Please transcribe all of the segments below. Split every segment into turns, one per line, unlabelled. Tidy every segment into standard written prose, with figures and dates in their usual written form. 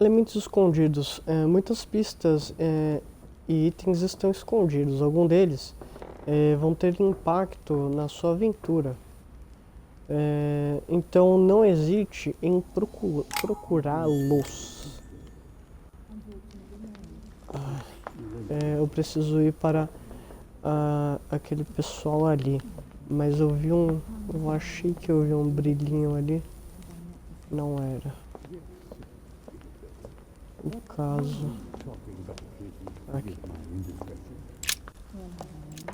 Elementos escondidos. Muitas pistas e itens estão escondidos. Alguns deles vão ter impacto na sua aventura. Então não hesite em procurá-los. Eu preciso ir para aquele pessoal ali. Mas eu achei que eu vi um brilhinho ali. Não era. O caso. Aqui.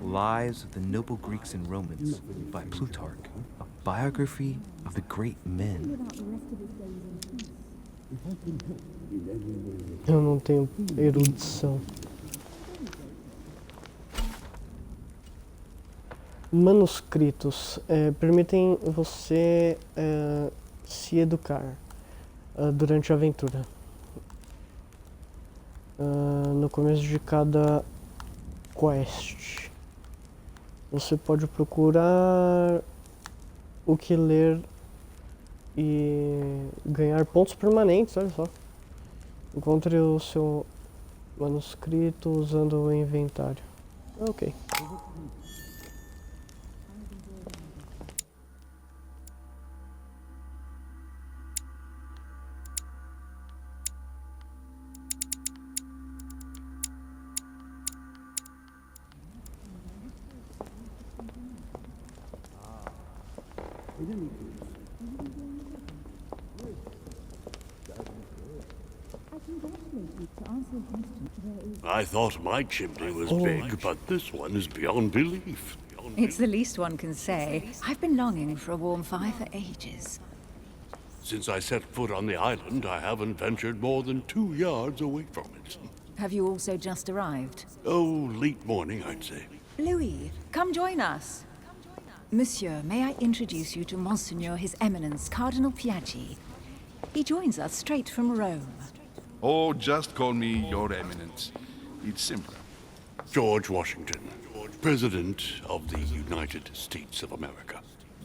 Lives of the Noble Greeks and Romans by Plutarch, a biography of the great men.
Eu não tenho erudição. Manuscritos permitem você se educar durante a aventura. No começo de cada quest, você pode procurar o que ler e ganhar pontos permanentes, olha só. Encontre o seu manuscrito usando o inventário. Ok.
I thought my chimney was big, but this one is beyond belief.
It's the least one can say. I've been longing for a warm fire for ages.
Since I set foot on the island, I haven't ventured more than 2 yards away from it.
Have you also just arrived?
Oh, late morning, I'd say.
Louis, come join us. Monsieur, may I introduce you to Monseigneur His Eminence Cardinal Piaggi? He joins us straight from Rome.
Oh, just call me Your Eminence. It's simpler.
George Washington, President of the United States of America.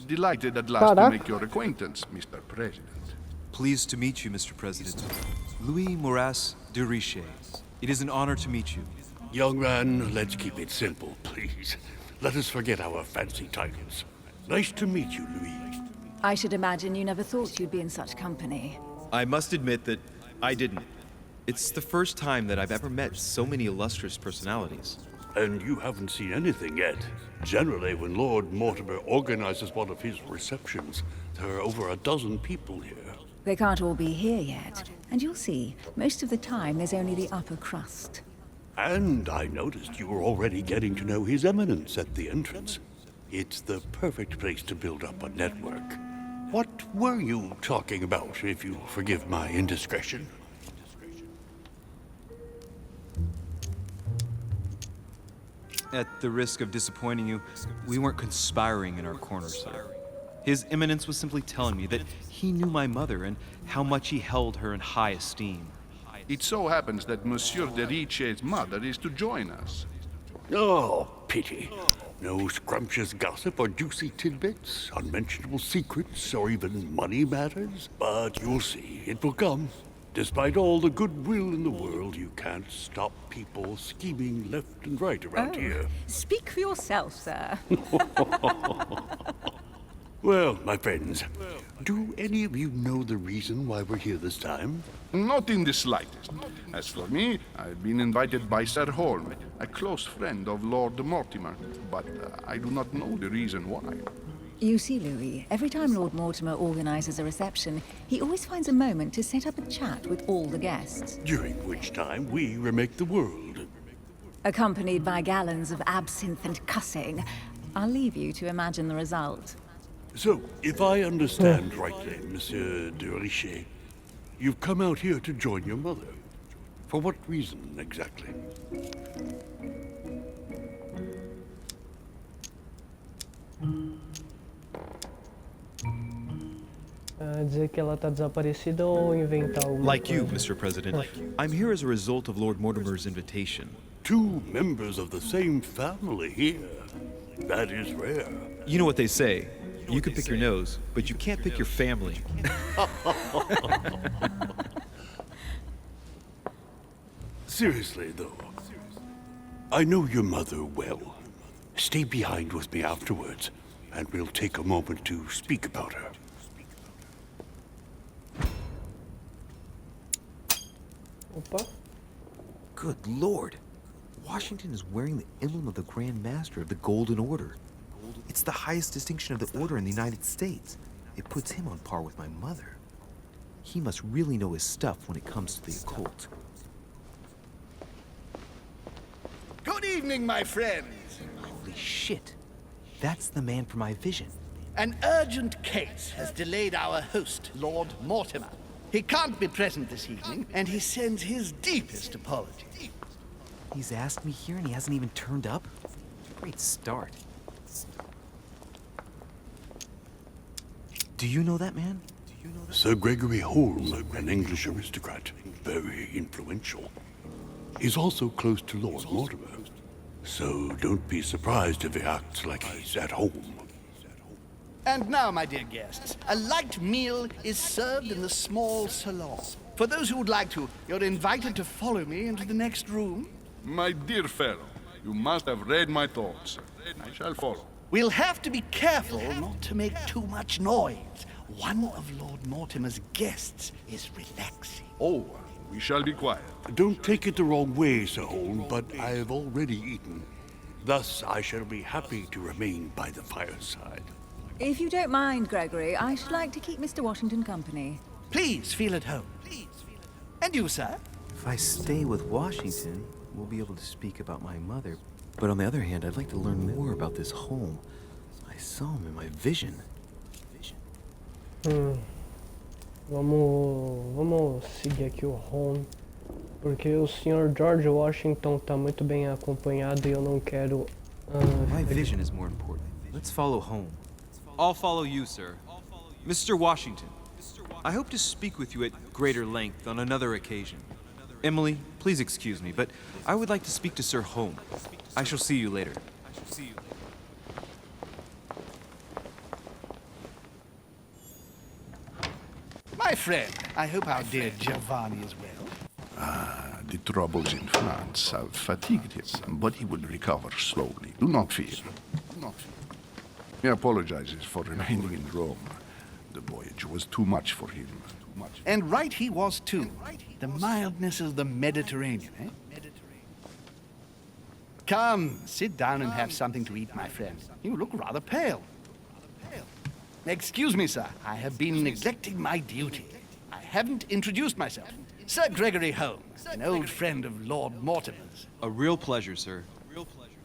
Delighted at last to make your acquaintance, Mr. President.
Pleased to meet you, Mr. President. Louis Moras de Riche. It is an honor to meet you.
Young man, let's keep it simple, please. Let us forget our fancy titles. Nice to meet you, Louis.
I should imagine you never thought you'd be in such company.
I must admit that I didn't. It's the first time that I've ever met so many illustrious personalities.
And you haven't seen anything yet. Generally, when Lord Mortimer organizes one of his receptions, there are over a dozen people here.
They can't all be here yet. And you'll see, most of the time there's only the upper crust.
And I noticed you were already getting to know His Eminence at the entrance. It's the perfect place to build up a network. What were you talking about, if you forgive my indiscretion?
At the risk of disappointing you, we weren't conspiring in our corner, sir. His Eminence was simply telling me that he knew my mother and how much he held her in high esteem.
It so happens that Monsieur de Riche's mother is to join us.
Oh, pity. No scrumptious gossip or juicy tidbits, unmentionable secrets, or even money matters. But you'll see, it will come. Despite all the goodwill in the world, you can't stop people scheming left and right around here.
Speak for yourself, sir.
Well, my friends, do any of you know the reason why we're here this time?
Not in the slightest. As for me, I've been invited by Sir Holm, a close friend of Lord Mortimer, but I do not know the reason why.
You see, Louis, every time Lord Mortimer organizes a reception, he always finds a moment to set up a chat with all the guests.
During which time we remake the world.
Accompanied by gallons of absinthe and cussing. I'll leave you to imagine the result.
So, if I understand rightly, Monsieur de Riche, you've come out here to join your mother. For what reason, exactly?
Dizer que ela tá desaparecida ou inventar alguma
Like you,
coisa?
Mr. President, I'm here as a result of Lord Mortimer's invitation.
2 members of the same family here. That is rare.
You know what they say. You can pick your nose, but you can't pick your family.
Seriously, though, I know your mother well. Stay behind with me afterwards, and we'll take a moment to speak about her.
Opa.
Good Lord. Washington is wearing the emblem of the Grand Master of the Golden Order. It's the highest distinction of the order in the United States. It puts him on par with my mother. He must really know his stuff when it comes to the occult.
Good evening, my friends.
Holy shit. That's the man for my vision.
An urgent case has delayed our host, Lord Mortimer. He can't be present this evening, and he sends his deepest apologies.
He's asked me here and he hasn't even turned up? Great start. Do you know that man?
Sir Gregory Holm, an English aristocrat, very influential. He's also close to Lord Mortimer, so don't be surprised if he acts like he's at home.
And now, my dear guests, a light meal is served in the small salon. For those who would like to, you're invited to follow me into the next room.
My dear fellow, you must have read my thoughts. I shall follow.
We'll have to be careful not to make too much noise. One of Lord Mortimer's guests is relaxing.
Oh, we shall be quiet.
Don't take it the wrong way, Sir Holm, but I've already eaten. Thus, I shall be happy to remain by the fireside.
If you don't mind, Gregory, I should like to keep Mr. Washington company.
Please feel at home. And you, sir?
If I stay with Washington, we'll be able to speak about my mother. But on the other hand, I'd like to learn more about this home. I saw him in my vision.
Vamos seguir aqui o home. Porque o Sr. George Washington tá muito bem acompanhado e eu não quero...
My vision is more important.
Let's follow home.
I'll follow you, sir. Mr. Washington, I hope to speak with you at greater length on another occasion. Emily, please excuse me, but I would like to speak to Sir Holm. I shall see you later.
My friend, I hope our dear Giovanni is well.
The troubles in France have fatigued him, but he will recover slowly. Do not fear. He apologizes for remaining in Rome. The voyage was too much for him.
And right he was too. The mildness of the Mediterranean, eh? Come, sit down and have something to eat, my friend. You look rather pale. Excuse me, sir. I have been neglecting my duty. I haven't introduced myself. Sir Gregory Holmes, an old friend of Lord Mortimer's.
A real pleasure, sir.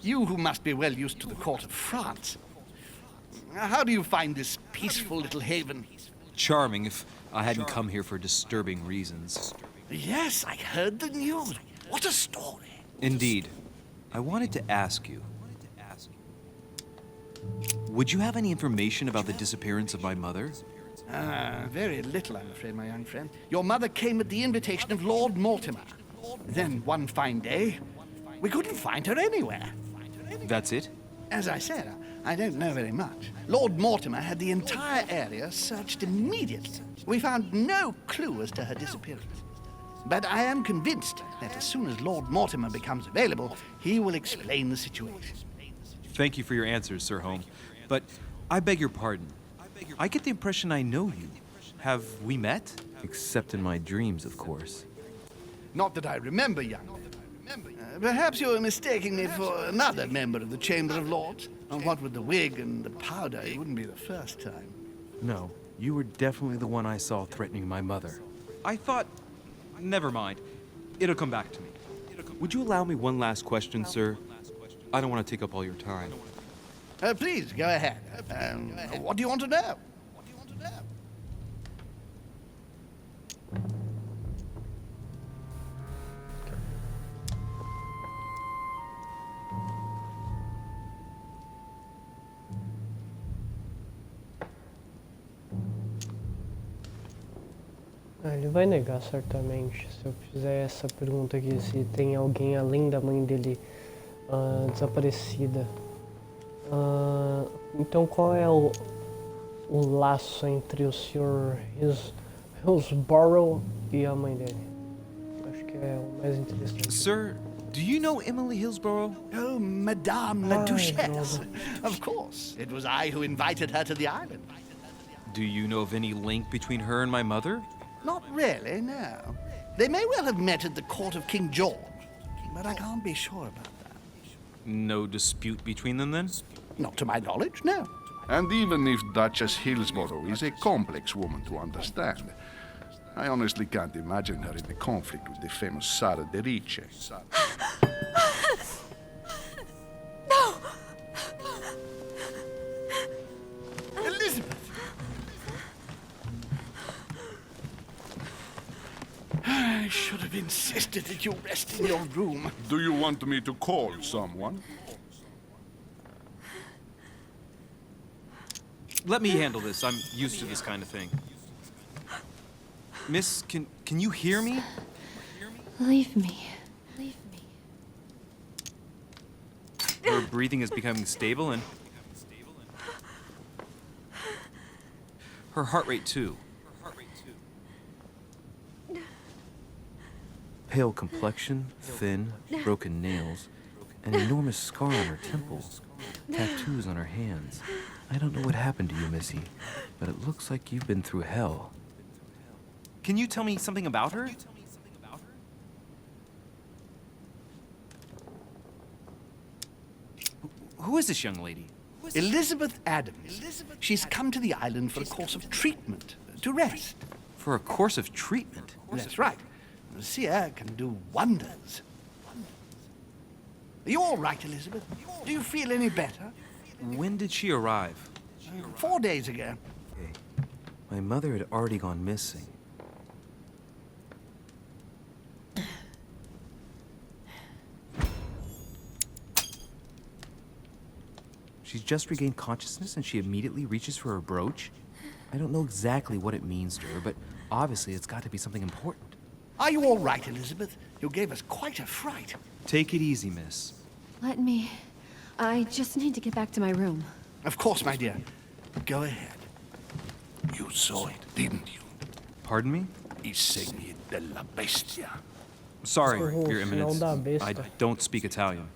You who must be well used to the court of France. How do you find this peaceful little haven?
Charming if I hadn't come here for disturbing reasons.
Yes, I heard the news. What a story.
Indeed. I wanted to ask you. Would you have any information about the disappearance of my mother?
Very little, I'm afraid, my young friend. Your mother came at the invitation of Lord Mortimer. Then one fine day, we couldn't find her anywhere.
That's it?
As I said, I don't know very much. Lord Mortimer had the entire area searched immediately. We found no clue as to her disappearance. But I am convinced that as soon as Lord Mortimer becomes available, he will explain the situation.
Thank you for your answers, Sir Holm. But I beg your pardon. I get the impression I know you. Have we met?
Except in my dreams, of course.
Not that I remember, young man. Perhaps you're mistaking me for another member of the Chamber of Lords. And what with the wig and the powder, it wouldn't be the first time.
No, you were definitely the one I saw threatening my mother.
I thought... Never mind. It'll come back to me. Would you allow me one last question, sir? I don't want to take up all your time.
Please, go ahead. What do you want to know?
Ele vai negar certamente se eu fizer essa pergunta aqui, se tem alguém além da mãe dele desaparecida. Então qual é o laço entre o Sr. Hillsborough e a mãe dele? acho que é o mais interessante.
Sir, do you know Emily Hillsborough?
Oh, Madame la
Ay,
Duchesse.
brother.
Of course. It was I who invited her to the island.
Do you know of any link between her and my mother?
Not really, no. They may well have met at the court of King George, but I can't be sure about that.
No dispute between them then?
Not to my knowledge, no.
And even if Duchess Hillsborough is a complex woman to understand, I honestly can't imagine her in a conflict with the famous Sara de Rice.
No!
Elizabeth! I should have insisted that you rest in your room.
Do you want me to call someone?
Let me handle this. I'm used to this kind of thing. Miss, can you hear me?
Leave me. Leave me.
Her breathing is becoming stable and her heart rate too. Pale complexion, thin, broken nails, an enormous scar on her temple, tattoos on her hands. I don't know what happened to you, Missy, but it looks like you've been through hell. Can you tell me something about her? Who is this young lady?
Elizabeth Adams. She's come to the island for a course of treatment, to rest.
For a course of treatment?
That's right. Seer can do wonders. Are you all right, Elizabeth? Do you feel any better?
When did she arrive?
4 days ago.
Okay. My mother had already gone missing. She's just regained consciousness and she immediately reaches for her brooch? I don't know exactly what it means to her, but obviously it's got to be something important.
Are you all right, Elizabeth? You gave us quite a fright.
Take it easy, miss.
Let me. I just need to get back to my room.
Of course, my dear. Go ahead.
You saw it, didn't you?
Pardon me?
I segni della bestia.
Sorry,
Oh,
Your Eminence.
sinal da besta.
I don't speak Italian.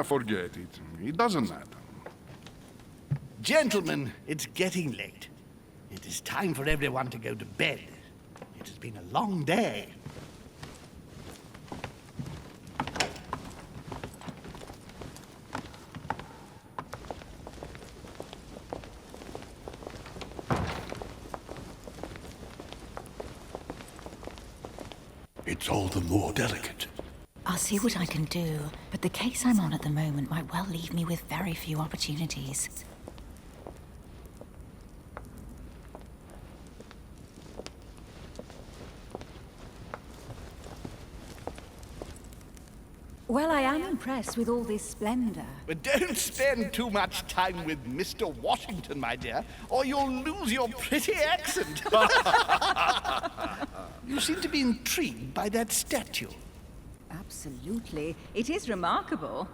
Forget it. It doesn't matter.
Gentlemen, it's getting late. It is time for everyone to go to bed. It has been a long day.
It's all the more delicate.
I'll see what I can do, but the case I'm on at the moment might well leave me with very few opportunities. Well, I am impressed with all this splendor.
But don't spend too much time with Mr. Washington, my dear, or you'll lose your pretty accent. You seem to be intrigued by that statue.
Absolutely. It is remarkable.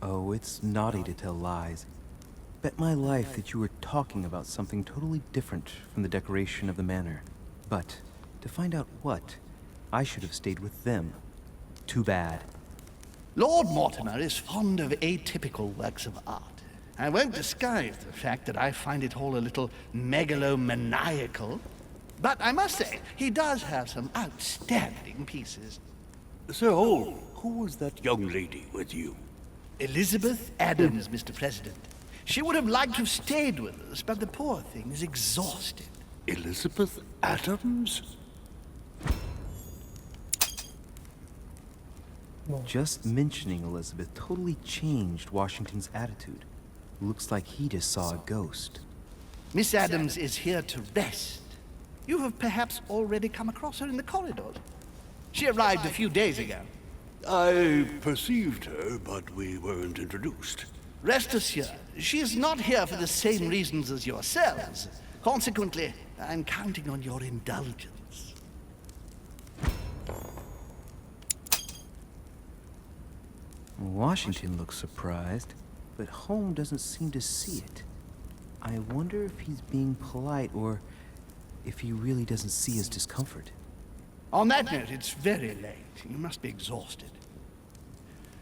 Oh, it's naughty to tell lies. Bet my life that you were talking about something totally different from the decoration of the manor. But to find out what, I should have stayed with them. Too bad.
Lord Mortimer is fond of atypical works of art. I won't disguise the fact that I find it all a little megalomaniacal. But I must say, he does have some outstanding pieces.
So, who was that young lady with you?
Elizabeth Adams, Mr. President. She would have liked to have stayed with us, but the poor thing is exhausted.
Elizabeth Adams?
Just mentioning Elizabeth totally changed Washington's attitude. Looks like he just saw a ghost.
Miss Adams is here to rest. You have perhaps already come across her in the corridors. She arrived a few days ago.
I perceived her, but we weren't introduced.
Rest assured, she is not here for the same reasons as yourselves. Consequently, I'm counting on your indulgence.
Washington looks surprised, but Holmes doesn't seem to see it.
I wonder if he's being polite or if he really doesn't see his discomfort.
On that note, it's very late. You must be exhausted.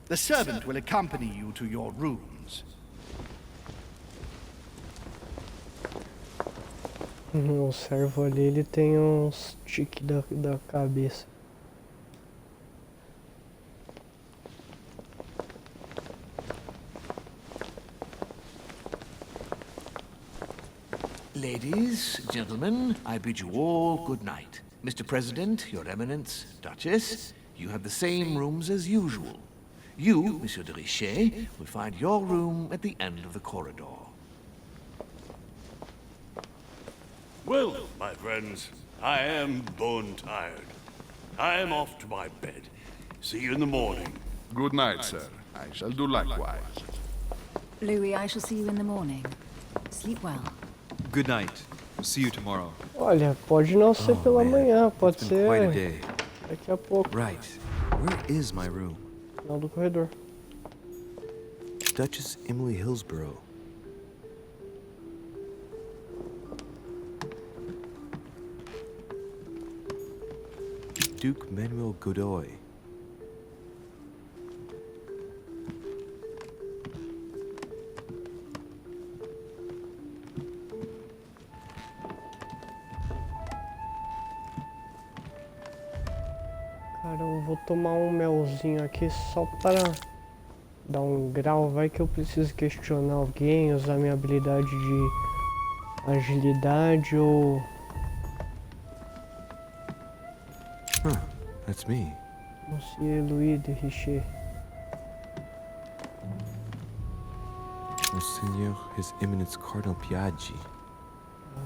The servant will accompany you to your rooms.
O servo ali, ele tem uns tique da cabeça.
Ladies, gentlemen, I bid you all good night. Mr. President, Your Eminence, Duchess, you have the same rooms as usual. You, Monsieur de Richet, will find your room at the end of the corridor.
Well, my friends, I am bone tired. I am off to my bed. See you in the morning.
Good night, sir. I shall do likewise.
Louis, I shall see you in the morning. Sleep well.
Good night. See you tomorrow.
Olha, pode não ser pela
man,
manhã, pode
it's been quite a
ser
day.
daqui a pouco,
Right. Where is my room?
final do corredor.
Duchess Emily Hillsborough. Duke Manuel Godoy.
Cara, eu vou tomar um melzinho aqui só para dar um grau. Vai que eu preciso questionar alguém, usar minha habilidade de agilidade ou...
Huh, that's me.
Monsieur Louis de Richet.
Monseigneur His Eminence Cardinal Piaggi.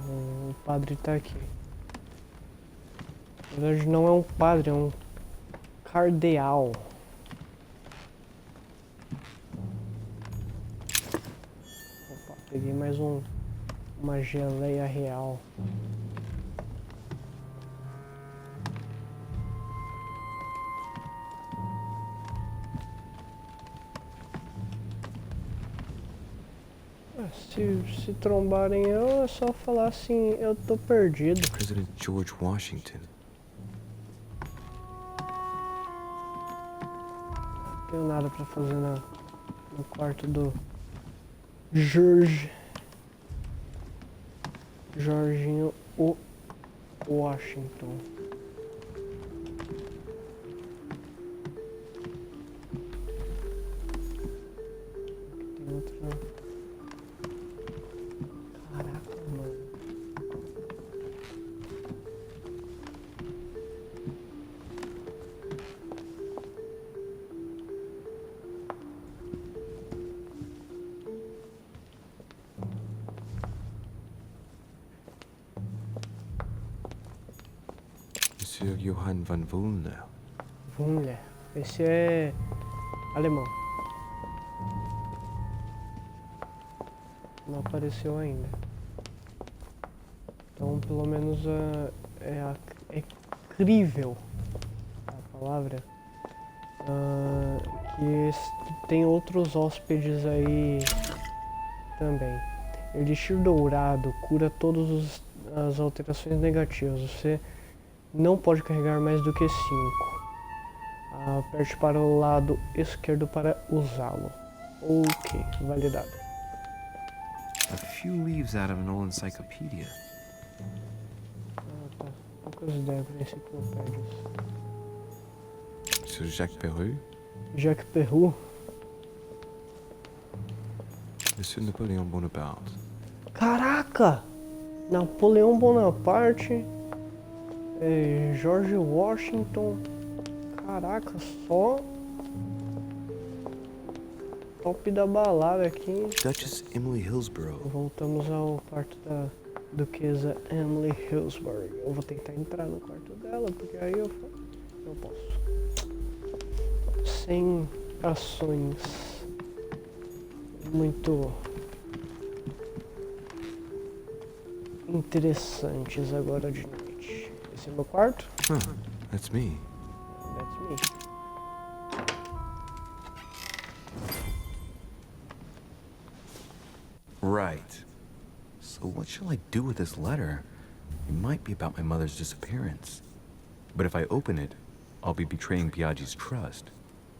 O padre tá aqui. Na verdade não é um padre, é um cardeal. Opa, peguei mais uma geleia real. Se trombarem eu, é só falar assim, eu tô perdido.
President George Washington.
Não tenho nada pra fazer no quarto do Jorginho o Washington. Aqui tem outra. Caraca, mano.
Monsieur Johann van Wulner.
Vumler. Esse é alemão. Não apareceu ainda. Então, pelo menos é crível a palavra que tem outros hóspedes aí também. Elixir dourado cura todas as alterações negativas. Você não pode carregar mais do que 5. Aperte para o lado esquerdo para usá-lo. Ok, validado.
A few leaves out of an old encyclopedia.
Tá. Poucas ideias para enciclopédias.
Monsieur Jacques Perreux.
Jacques Perreux.
Monsieur Napoléon Bonaparte.
Caraca! Napoleão Bonaparte. George Washington. Caraca, só top da balada aqui.
Duchess Emily Hillsborough.
Voltamos ao quarto da duquesa Emily Hillsborough. Eu vou tentar entrar no quarto dela, porque aí eu posso. Sem ações muito interessantes agora de noite. Esse é meu quarto.
Huh, that's me.
That's me.
Right. So what shall I do with this letter? It might be about my mother's disappearance. But if I open it, I'll be betraying Piaggi's trust.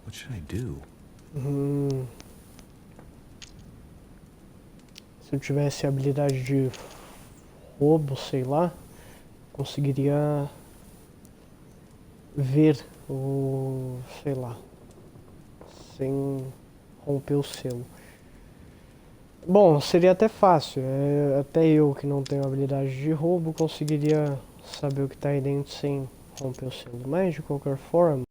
What should I do?
Se eu tivesse a habilidade de roubo, sei lá, conseguiria ver o, sei lá, sem romper o selo. Bom, seria até fácil, até eu que não tenho habilidade de roubo conseguiria saber o que está aí dentro sem romper o selo, mas de qualquer forma